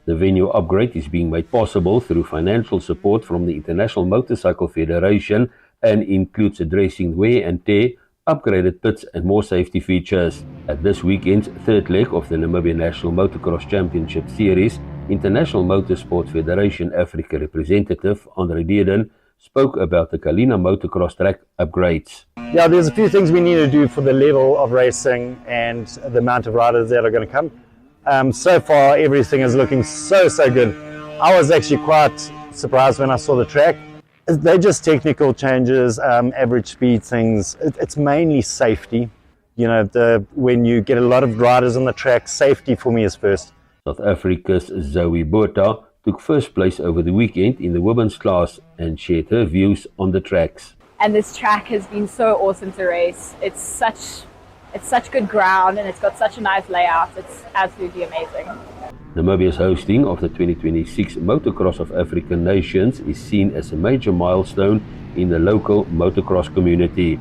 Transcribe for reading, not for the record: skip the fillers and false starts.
The venue upgrade is being made possible through financial support from the International Motorcycle Federation and includes addressing wear and tear, upgraded pits and more safety features. At this weekend's third leg of the Namibia National Motocross Championship Series, International Motorsport Federation Africa representative Andre Dearden spoke about the Kalina motocross track upgrades. Yeah, there's a few things we need to do for the level of racing and the amount of riders that are going to come. So far, everything is looking so good. I was actually quite surprised when I saw the track. They're just technical changes, average speed things. It's mainly safety. You know, when you get a lot of riders on the track, safety for me is first. South Africa's Zoe Botha took first place over the weekend in the women's class and shared her views on the tracks. And this track has been so awesome to race. It's such good ground and it's got such a nice layout. It's absolutely amazing. Namibia's hosting of the 2026 Motocross of African Nations is seen as a major milestone in the local motocross community.